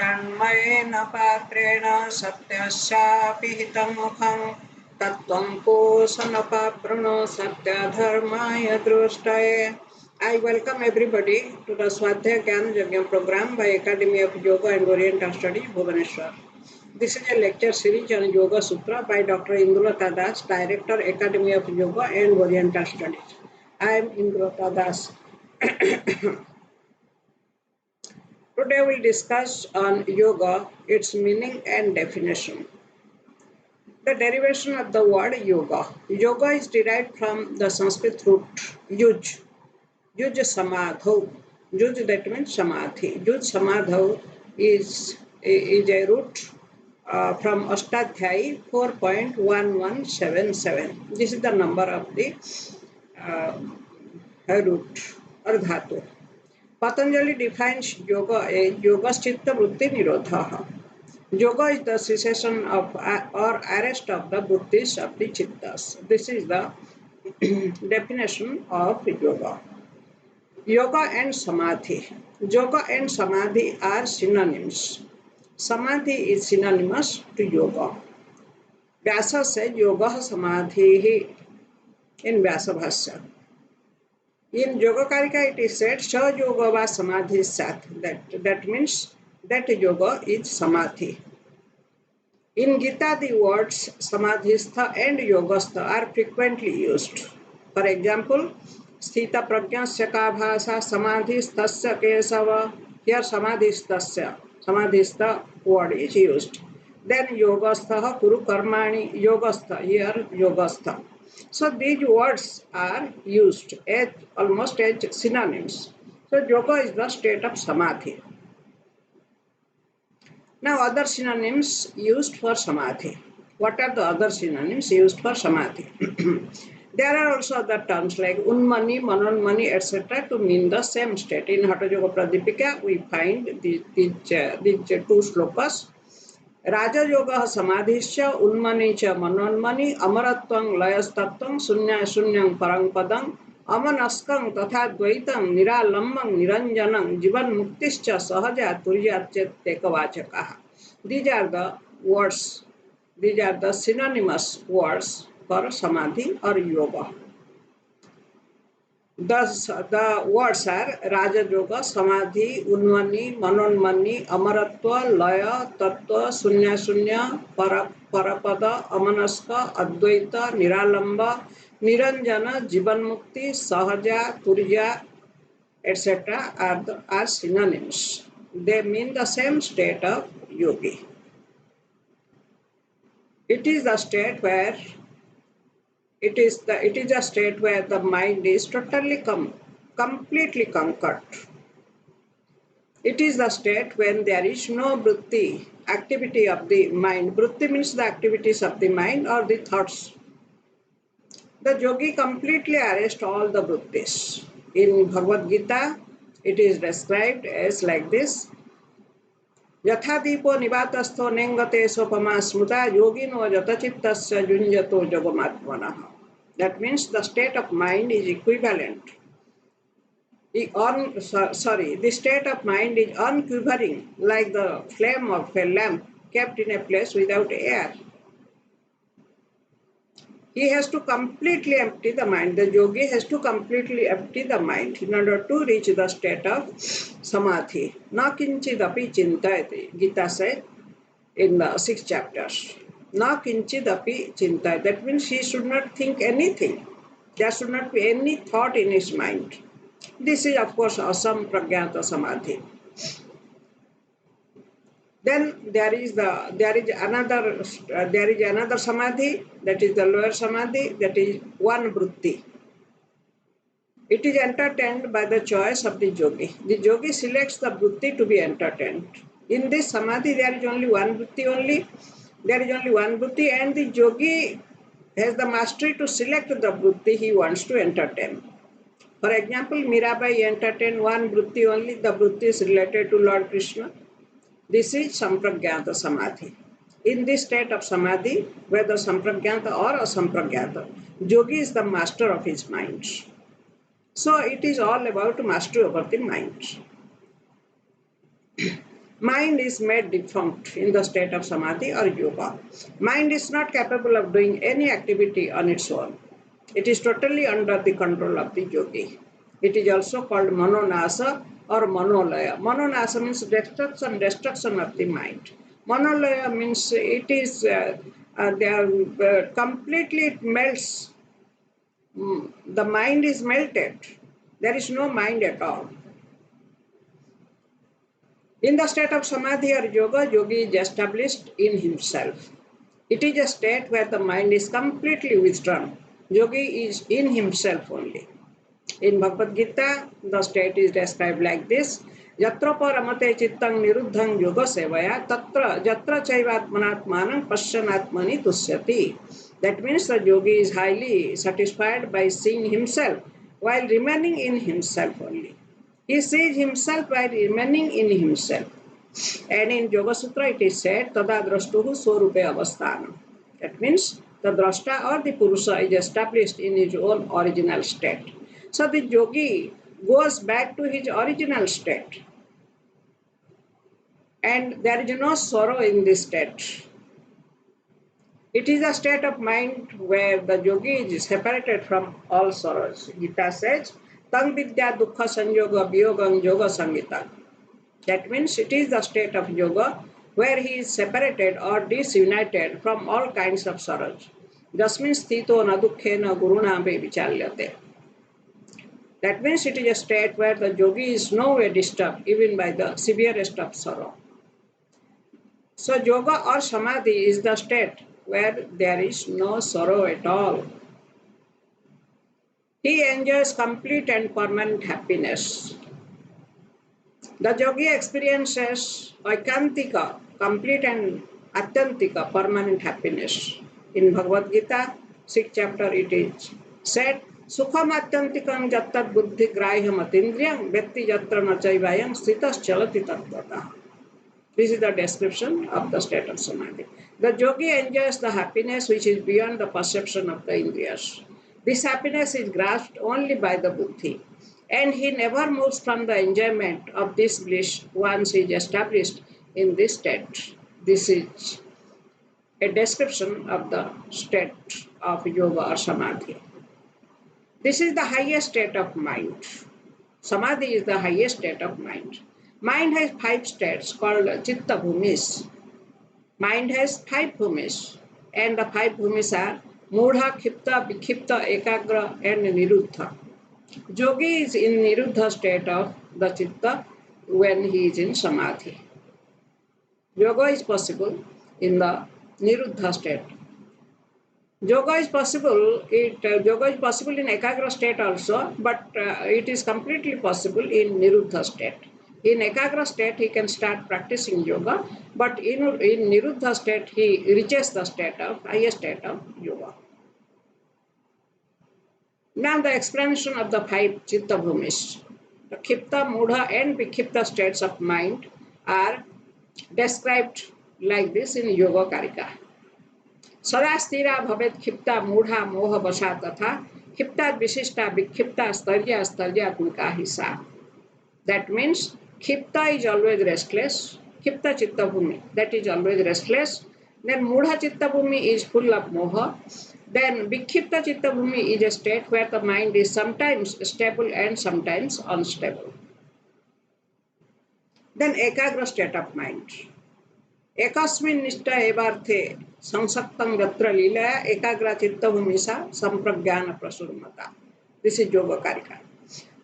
हिरण्मयेन पात्रेण सत्यस्यापि हितमुखं तत्त्वं कोशनपावृणो सत्यधर्माय दृष्टये. I welcome everybody to the Swadhyaya Gyan Yajna program by Academy of Yoga and Oriental Studies, Bhubaneswar. This is a lecture series on Yogasutra by Dr. Indulata Das, Director, Academy of Yoga and Oriental Studies. I am Indulata Das. Today we will discuss on yoga, its meaning and definition. The derivation of the word yoga. Yoga is derived from the Sanskrit root yuj. Yuj samadho. Yuj, that means samadhi. Yuj samadho is a root from Ashtadhyayi 4.1177. This is the number of the root or dhatu. Patanjali defines yoga as yogas chitta vritti nirodha. Yoga is the cessation of or arrest of the vrittis of the chittas. This is the definition of yoga. Yoga and Samadhi. Yoga and Samadhi are synonyms. Samadhi is synonymous to yoga. Vyasa says yoga samadhi in Vyasa Bhasya. In Yogakarika it is said, Sa yoga va samadhi sat. That means that yoga is samadhi. In Gita, the words samadhistha and yogastha are frequently used. For example, sthita pragyasya ka bhasa samadhisthasya kesava. Here samadhistha word is used. Then yogastha kuru karmani yogastha. Here yogastha. So these words are used as almost as synonyms. So yoga is the state of samadhi. Now other synonyms used for samadhi. What are the other synonyms used for samadhi? There are also other terms like unmani, manonmani, etc. to mean the same state. In Hatha Yoga Pradipika we find these two slokas. Raja yoga samadhisya unmani cha manonmani amarattvang layastattvang sunyang parang padang amanaskang tatha dvaitam niralambang niranjanang jivan muktischa sahaja turyachyekavachakaha. These are the words, these are the synonymous words for samadhi or yoga. Thus, the words are Raja Yoga, Samadhi, Unmani, Manonmani, Amaratva, Laya, Tattva, Sunya, Parapada, Amanaska, Advaita, Niralamba, Niranjana, Jivanmukti, Sahaja, Turja, etc. are synonyms. They mean the same state of yogi. It is a state where the mind is totally completely conquered. It is the state when there is no vritti, activity of the mind. Vritti means the activities of the mind or the thoughts. The yogi completely arrests all the vrittis. In Bhagavad Gita, it is described as like this. Yatha dipo nivatastho nengate sopama smuta yogino jatachittasya junjato jogamatmanaha. That means the state of mind is equivalent. The state of mind is unquivering like the flame of a lamp kept in a place without air. He has to completely empty the mind. The yogi has to completely empty the mind in order to reach the state of samadhi. Na kinchidapi chintayati, Gita said in the 6th chapter. Na kinchidapi chintayati. That means he should not think anything. There should not be any thought in his mind. This is of course asampragyata samadhi. Then there is another samadhi, that is the lower samadhi, that is one vritti. It is entertained by the choice of the yogi. The yogi selects the vritti to be entertained. In this samadhi there is only one vritti and the yogi has the mastery to select the vritti he wants to entertain. For example, Mirabai entertained one vritti only, the vritti is related to Lord Krishna. This is Sampragyata Samadhi. In this state of Samadhi, whether Sampragyata or Asampragyata, yogi is the master of his mind. So it is all about mastery over the mind. Mind is made defunct in the state of Samadhi or Yoga. Mind is not capable of doing any activity on its own. It is totally under the control of the yogi. It is also called manonasa or manolaya. Manonasa means destruction of the mind. Manolaya means it is completely it melts. The mind is melted. There is no mind at all. In the state of Samadhi or Yoga, Yogi is established in himself. It is a state where the mind is completely withdrawn. Yogi is in himself only. In Bhagavad Gita, the state is described like this. Yatra paramate chittang niruddhang yoga sevaya tatra yatra chaivatmanatmanam pasyanatmani tusyati. That means the yogi is highly satisfied by seeing himself while remaining in himself only. He sees himself by remaining in himself. And in Yogasutra it is said, Tada drashtuhu swarupe avasthanam. That means the drashta or the purusha is established in his own original state. So the yogi goes back to his original state. And there is no sorrow in this state. It is a state of mind where the yogi is separated from all sorrows. Gita says, Tang vidya dukkha sanyoga viyogam yoga sangita. That means it is the state of yoga where he is separated or disunited from all kinds of sorrows. Jasmin sthito na dukkhena guruna be vichalyate. That means it is a state where the yogi is no way disturbed even by the severest of sorrow. So yoga or samadhi is the state where there is no sorrow at all. He enjoys complete and permanent happiness. The yogi experiences aikantika, complete and atyantika, permanent happiness. In Bhagavad Gita, 6th chapter, it is said, Sukham atyantikam jattat buddhi grahya matindriyam vyakti jatra nachaivayam sthitas chalati tattvata. This is the description of the state of Samadhi. The yogi enjoys the happiness which is beyond the perception of the indriyas. This happiness is grasped only by the buddhi. And he never moves from the enjoyment of this bliss once he is established in this state. This is a description of the state of yoga or samadhi. This is the highest state of mind. Samadhi is the highest state of mind. Mind has 5 states called Chittabhumis. Mind has 5 bhumis. And the 5 bhumis are Mudha, Khipta, Vikhipta, Ekagra and Niruddha. Yogi is in Niruddha state of the Chitta when he is in Samadhi. Yoga is possible in the Niruddha state. Yoga is possible in Ekagra state also, but it is completely possible in Niruddha state. In Ekagra state, he can start practicing yoga, but in Niruddha state, he reaches the highest state of yoga. Now the explanation of the 5 Chittabhumis. The Khipta, Mudha and Vikhipta states of mind are described like this in Yoga Karika. Sada sthira bhavet khipta mudha moha vasha tatha khipta vishishta vikhipta staryatmika hisa. That means khipta is always restless. Khipta Chittabhumi, that is always restless. Then Mudha Chittabhumi is full of moha. Then Vikhipta Chittabhumi is a state where the mind is sometimes stable and sometimes unstable. Then Ekagra state of mind. Ekasmin nishta evarthe sangsaktam yatra lilaya ekagra chittavumisa sampragyana prasurmata. This is Yoga Karika.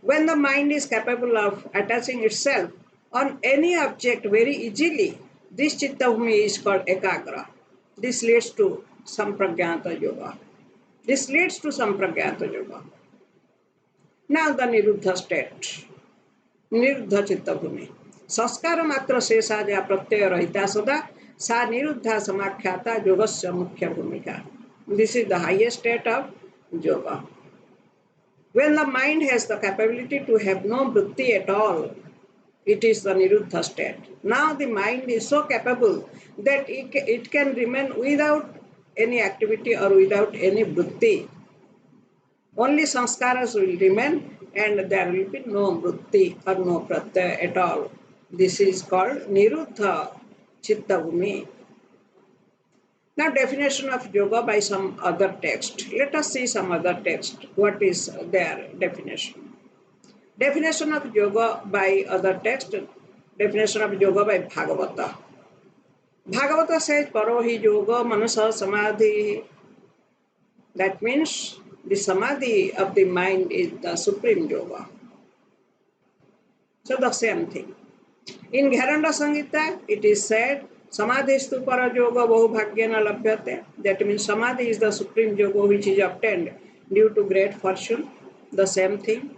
When the mind is capable of attaching itself on any object very easily, this chittavumi is called ekagra. This leads to sampragyata yoga. Now the Niruddha state. Niruddha chittavumi. संस्कार मात्र शेषा या प्रत्यय रहिता सदा सा निरुद्धा समाख्याता योगस्य मुख्य भूमिका. This is the highest state of yoga. When the mind has the capability to have no vritti at all, it is the niruddha state. Now the mind is so capable that it can remain without any activity or without any vritti. Only sanskaras will remain and there will be no vritti or no pratyaya at all. This is called Niruddha Chittabhumi. Now, definition of yoga by some other text. Let us see some other text. What is their definition? Definition of yoga by other text. Definition of yoga by Bhagavata. Bhagavata says, Parohi yoga manasa samadhi. That means the samadhi of the mind is the supreme yoga. So the same thing. In Gheranda Samhita, it is said, Samadhistu para yoga bahubhagyena labhyate. That means Samadhi is the supreme yoga which is obtained due to great fortune. The same thing.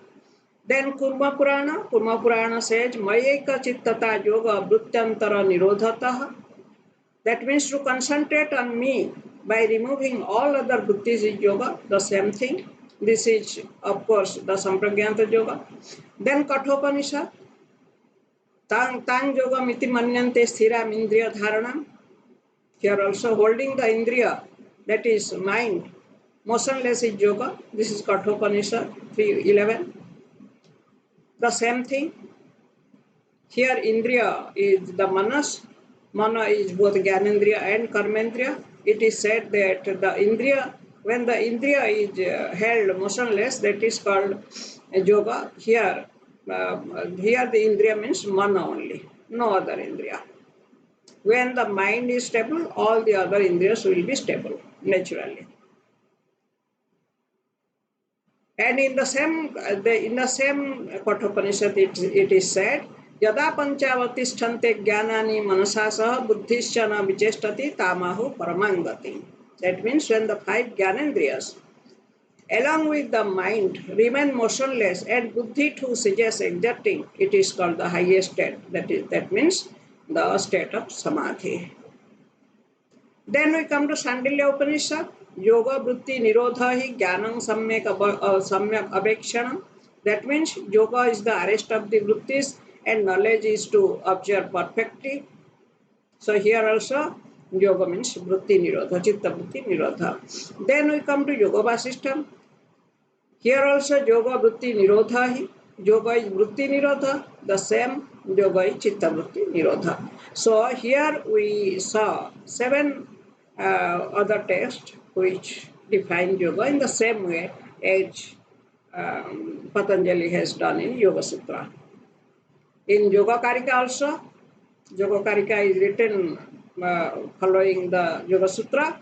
Then Kurma Purana says, Mayeka chittata yoga brutyantara nirodhataha. That means to concentrate on me by removing all other vrittis is yoga, the same thing. This is, of course, the Sampragyanta yoga. Then Kathopanishad, Tang yoga miti manyante sthiram indriya dharanam. Here also holding the indriya, that is mind, motionless is yoga. This is Kathopanishad 3:11. The same thing. Here indriya is the manas. Mana is both Gyanendriya and Karmendriya. It is said that the indriya, when the indriya is held motionless, that is called yoga. Here the indriya means mana only, no other indriya. When the mind is stable, all the other indriyas will be stable naturally. And in the same Kathopanishad, it is said, Yada panchavatiष्ठन्ते ज्ञानानि मनसा सह बुद्धिश्च न विचेष्टति tamahu paramangati. That means when the five Gyanendriyas along with the mind remain motionless and buddhi too ceases exerting, it is called the highest state. That means the state of Samadhi. Then we come to Shandilya Upanishad. Yoga Vritti Nirodha hi Jnanam Samyak Avekshanam. That means yoga is the arrest of the vrittis and knowledge is to observe perfectly. So here also yoga means vritti nirodha, chitta vritti nirodha. Then we come to Yoga Vasistham. Here also yoga vritti nirodha hi. Yoga is vritti nirodha. The same yoga is chitta vritti nirodha. So here we saw 7 other texts which define yoga in the same way as Patanjali has done in Yogasutra. In Yogakarika also, Yogakarika is written following the Yogasutra.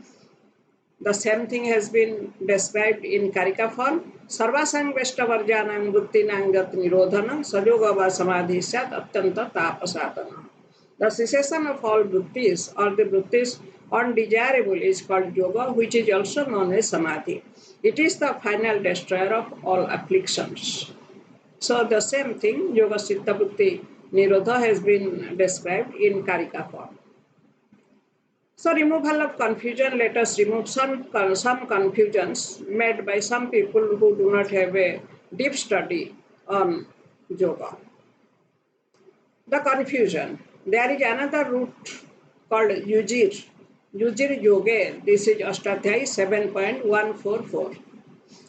The same thing has been described in Karika form. Sarvasang Veshtavarjanam Vrittinang Gat Nirodhanam Sajoga Va Samadhi Sat Atyanta Tapasatanam. The cessation of all vrittis or the vrittis undesirable is called yoga, which is also known as samadhi. It is the final destroyer of all afflictions. So the same thing, yoga chitta vritti nirodha, has been described in Karika form. So removal of confusion, let us remove some confusions made by some people who do not have a deep study on yoga. The confusion. There is another root called Yujir. Yujir Yoga. This is Ashtadhyayi 7.144,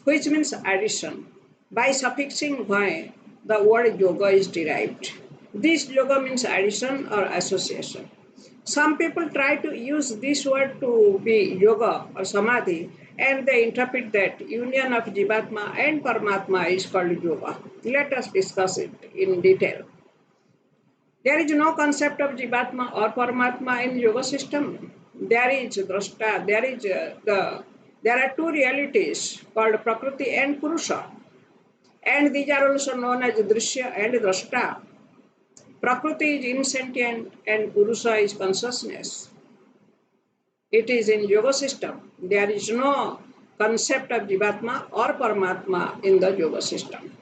which means addition. By suffixing Bhai, the word yoga is derived. This yoga means addition or association. Some people try to use this word to be yoga or samadhi, and they interpret that union of Jivatma and Paramatma is called yoga. Let us discuss it in detail. There is no concept of Jivatma or Paramatma in yoga system. There is Drashta, there are 2 realities called Prakriti and Purusha. And these are also known as Drishya and Drashta. Prakriti is insentient and Purusha is consciousness. It is in yoga system. There is no concept of Jivatma or Paramatma in the yoga system.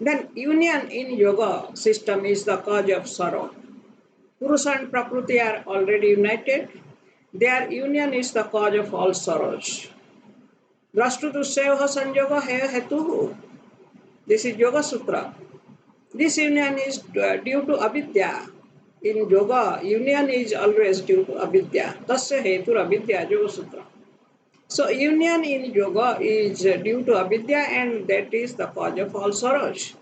Then union in yoga system is the cause of sorrow. Purusha and Prakriti are already united. Their union is the cause of all sorrows. Drashtudusevaha sanyoga haya hetuhu. This is Yoga Sutra. This union is due to avidya. In yoga, union is always due to avidya. Tasya hetur avidya, Yoga Sutra. So union in yoga is due to avidya, and that is the cause of all sorrows.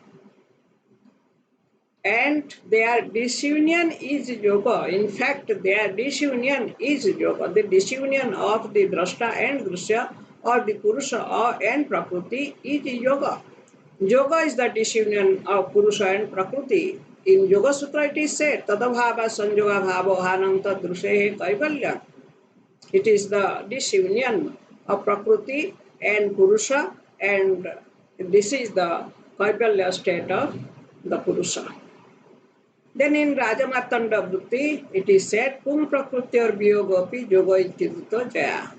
and their disunion is yoga. In fact, their disunion is yoga. The disunion of the drashta and drishya, or the purusha and prakriti, is yoga. Yoga is the disunion of purusha and prakriti. In Yogasutra it is said, Tadabhava sanyoga bhavo hananta drushe kaivalya. It is the disunion of prakriti and purusha, and this is the kaivalya state of the purusha. Then in Rajamartanda Vritti, it is said, Pum Prakriti or Biyogopi Yoga Ityuto Jaya.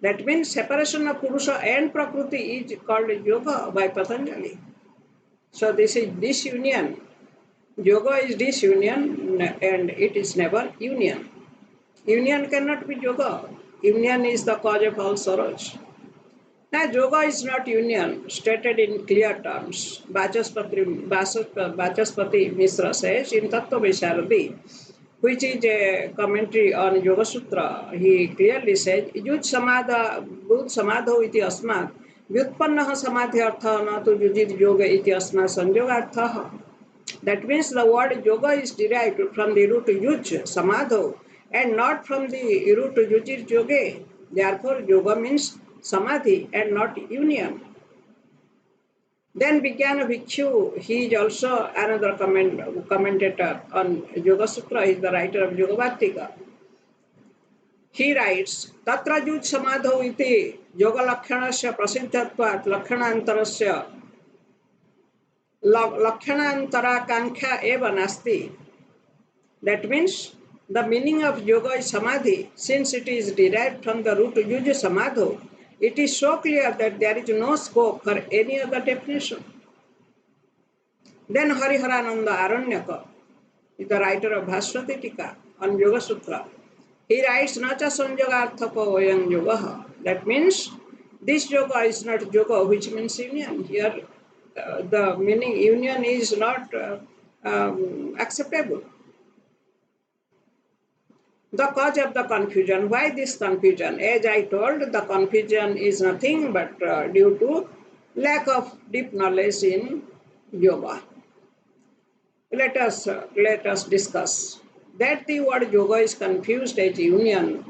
That means separation of Purusha and Prakriti is called Yoga by Patanjali. So this is disunion. Yoga is disunion and it is never union. Union cannot be Yoga. Union is the cause of all sorrows. Now, yoga is not union, stated in clear terms. Vachaspati Misra says in Tattva Visharadi, which is a commentary on Yogasutra, he clearly says, Yuj samadha, bud samadho iti asmat, vyutpannaha samadhi artha na tu yujid yoga iti asmat sanyoga artha. That means the word yoga is derived from the root yuj, samadho, and not from the root yujir yoga. Therefore, yoga means samadhi and not union. Then Vijnana Bhikshu, he is also another commentator on Yogasutra, he is the writer of Yogavartika. He writes, Tatra yuj samadho iti yoga lakshanasya prasiddhatvat lakshanantarasya lakshanantarakankha eva nasti. That means the meaning of yoga is samadhi, since it is derived from the root yuj samadho. It is so clear that there is no scope for any other definition. Then Hariharananda Aranyaka is the writer of Bhaswati Tika on Yoga Sutra. He writes, Nacha sanyogarthako vayam yoga. That means this yoga is not yoga, which means union. Here the meaning union is not acceptable. The cause of the confusion. Why this confusion? As I told, the confusion is nothing but due to lack of deep knowledge in yoga. Let us discuss that the word yoga is confused as union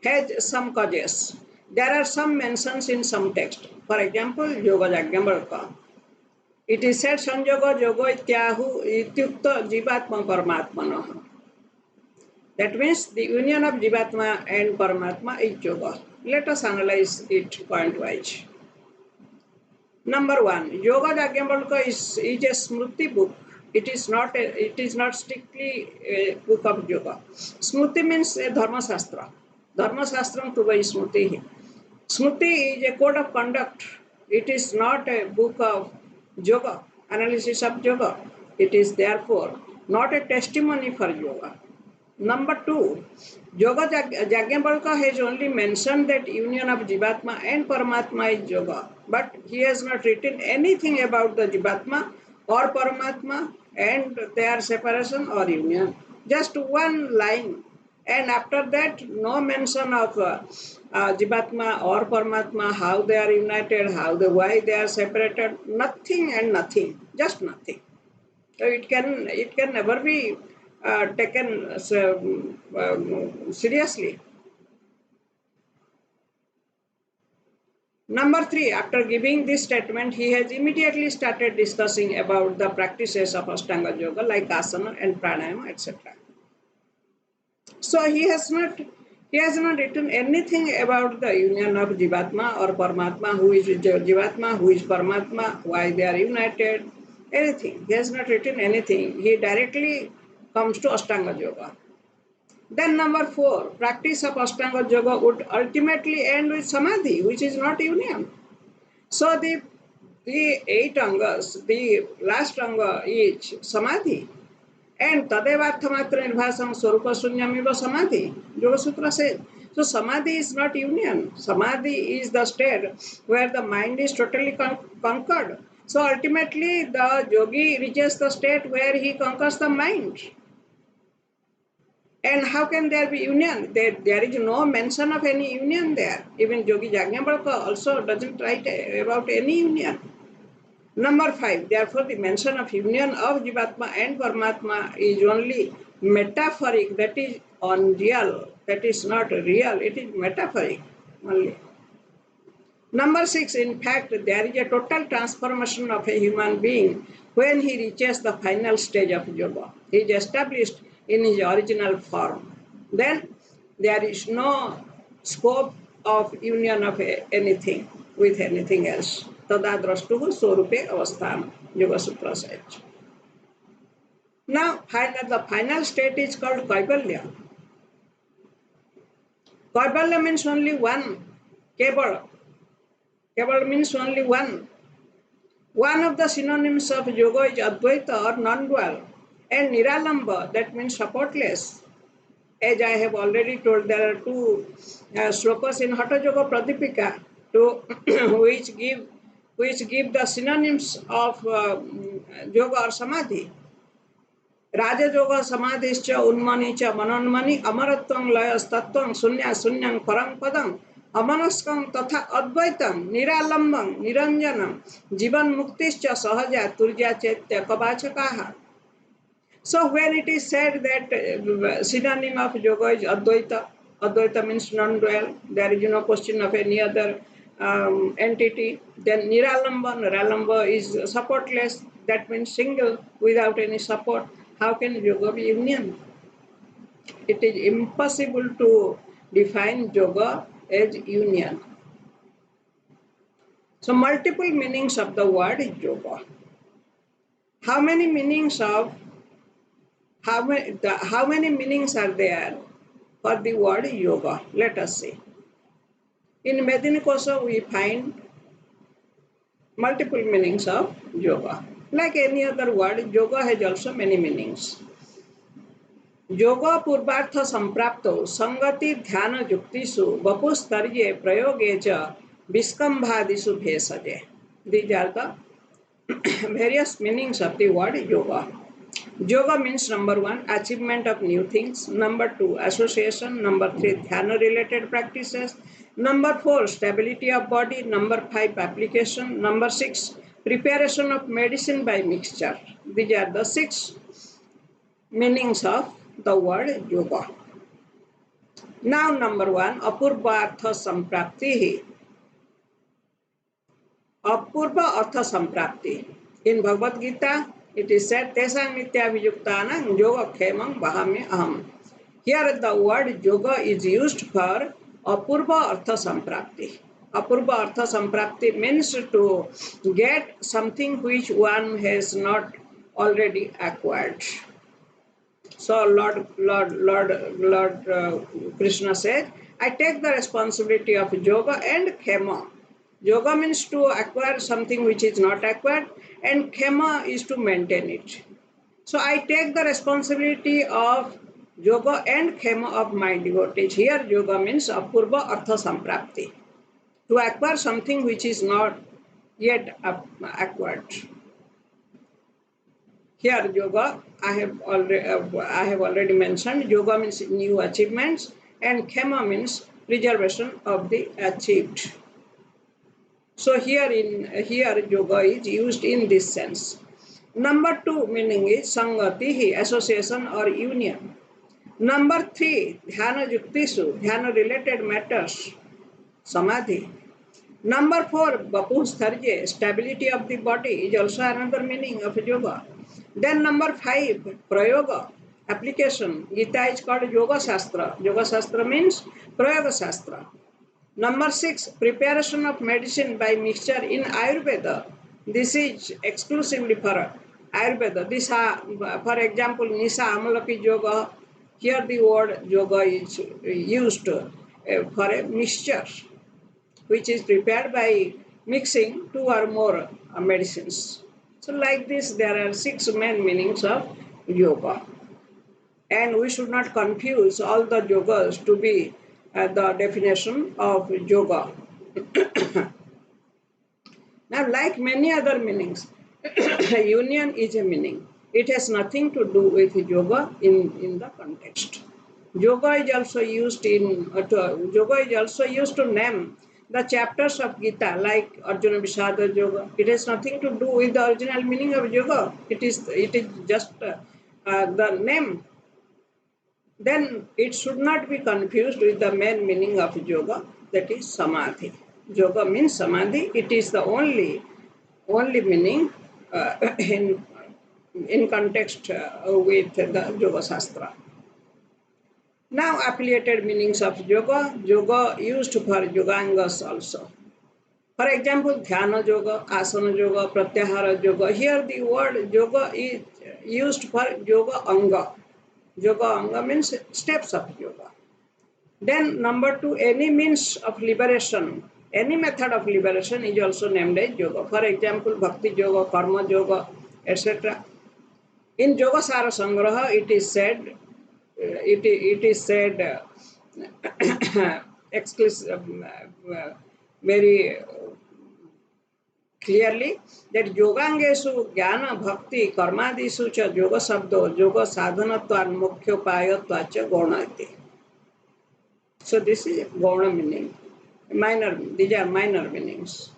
has some causes. There are some mentions in some text. For example, Yoga Yajnavalkya. It is said Sanyoga Yoga Ityahu Ityukta Jivatma Paramatmana. That means the union of Jivatma and Paramatma is yoga. Let us analyze it point-wise. Number one, Yoga Yajnavalkya is a Smriti book. It is not strictly a book of yoga. Smriti means a Dharma Shastra. Dharma Shastram to by Smriti. Smriti is a code of conduct. It is not a book of yoga, analysis of yoga. It is therefore not a testimony for yoga. Number two, Yoga Yajnavalkya has only mentioned that union of Jivatma and Paramatma is yoga, but he has not written anything about the Jivatma or Paramatma and their separation or union. Just one line, and after that, no mention of Jivatma or Paramatma, how they are united, why they are separated. Nothing and nothing, just nothing. So it can never be taken seriously. Number three, after giving this statement, he has immediately started discussing about the practices of Ashtanga Yoga like asana and pranayama, etc. So he has not written anything about the union of Jivatma or Paramatma, who is Jivatma, who is Paramatma, why they are united, anything. He has not written anything. He directly comes to Ashtanga Yoga. Then number four, practice of Ashtanga Yoga would ultimately end with Samadhi, which is not union. So the eight angas, the last anga is Samadhi. And Tadevarthamatra Nirvasam Swarupa Sunyamiva Samadhi. Yoga Sutra says. So Samadhi is not union. Samadhi is the state where the mind is totally conquered. So ultimately the yogi reaches the state where he conquers the mind. And how can there be union? There is no mention of any union there. Even Yogi Yajnavalkya also doesn't write about any union. Number 5, therefore the mention of union of Jivatma and Paramatma is only metaphoric, that is unreal, that is not real, it is metaphoric only. Number 6, in fact, there is a total transformation of a human being when he reaches the final stage of yoga. He is established in his original form. Then there is no scope of union of anything with anything else. Tada drashtuhu swarupe avasthan, Yogasutra says. Now, the final state is called Kaivalya. Kaivalya means only one. Keval. Keval means only one. One of the synonyms of yoga is Advaita or non-dual, and Niralamba, that means supportless. As I have already told, there are two slokas in Hatha Yoga Pradipika to which give the synonyms of yoga or samadhi. Raja Yoga Samadhischa Unmanicha Manonmani Amaratvam Layastatvam Sunya Sunyam Parang Padam Amanaskam Tatha Advaitam Niralambam Niranjanam Jivan Muktischa Sahaja Turja Chetya Kabachakaha. So when it is said that synonym of yoga is Advaita, Advaita means non-dual, there is no question of any other entity. Then Niralamba, Niralamba is supportless, that means single without any support. How can yoga be union? It is impossible to define yoga as union. So multiple meanings of the word yoga. How many meanings are there for the word yoga? Let us see. In Medinikosa we find multiple meanings of yoga. Like any other word, yoga has also many meanings. Yoga purvartha samprapto sangati dhyana yuktisu vapustarye prayogeja viskambhadisu bhesaje. These are the various meanings of the word yoga. Yoga means number 1, achievement of new things. Number 2, association. Number 3, dhyana related practices. Number 4, stability of body. Number 5, application. Number 6, preparation of medicine by mixture. These are the 6 meanings of the word yoga. Now number 1, apurva artha samprapti. Apurva artha samprapti. In Bhagavad Gita, it is said, Tesang nitya vijuktanang yoga khemang bahamya aham. Here the word yoga is used for apurva artha samprapti. Apurva artha samprapti means to get something which one has not already acquired. So Lord Krishna said, I take the responsibility of yoga and khema. Yoga means to acquire something which is not acquired, and khema is to maintain it. So I take the responsibility of yoga and khema of my devotees. Here yoga means apurva artha samprapti. To acquire something which is not yet acquired. Here yoga, I have already mentioned, yoga means new achievements and khema means preservation of the achieved. So here yoga is used in this sense. Number 2 meaning is sangatihi, association or union. Number 3, dhyana yuktisu, dhyana related matters, samadhi. Number 4, vapustarje, stability of the body is also another meaning of yoga. Then number 5, prayoga, application. Gita is called Yoga Shastra. Yoga Shastra means Prayoga Shastra. Number 6, preparation of medicine by mixture in Ayurveda. This is exclusively for Ayurveda. This, for example, Nisa Amalapi Yoga. Here the word yoga is used for a mixture, which is prepared by mixing 2 or more medicines. So like this, there are 6 main meanings of yoga. And we should not confuse all the yogas to be the definition of yoga. Now, like many other meanings, union is a meaning. It has nothing to do with yoga in the context. Yoga is also used to name The chapters of Gita, like Arjuna Vishada Yoga, it has nothing to do with the original meaning of yoga. It is just the name. Then it should not be confused with the main meaning of yoga, that is Samadhi. Yoga means Samadhi. It is the only meaning in context with the Yoga Shastra. Now affiliated meanings of yoga. Yoga used for yogangas also. For example, dhyana yoga, asana yoga, pratyahara yoga. Here the word yoga is used for yoga anga. Yoga anga means steps of yoga. Then number two, any means of liberation, any method of liberation is also named as yoga. For example, bhakti yoga, karma yoga, etc. In Yoga Sara Sangraha, it is said, very clearly that yogangeshu jnana bhakti karmadishu cha yoga sabdo yoga sadhanatva mukhyopayatva cha gaunati. So this is gauna meaning. These are minor meanings.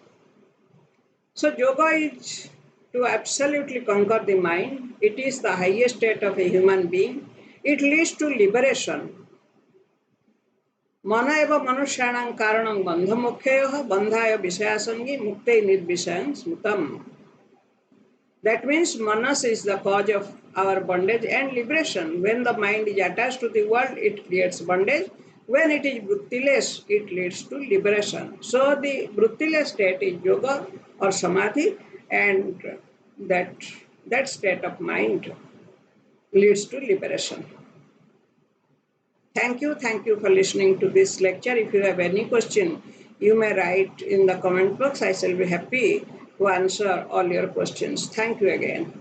So yoga is to absolutely conquer the mind. It is the highest state of a human being. It leads to liberation. मन एव मनुष्याणां कारणं बन्धमोक्षयोः बन्धाय विषयासंगी मुक्ते निर्विषयं स्मृतम्. That means manas is the cause of our bondage and liberation. When the mind is attached to the world, it creates bondage. When it is vrittiless, it leads to liberation. So the vrittiless state is yoga or samadhi, and that state of mind leads to liberation. Thank you for listening to this lecture. If you have any question, you may write in the comment box. I shall be happy to answer all your questions. Thank you again.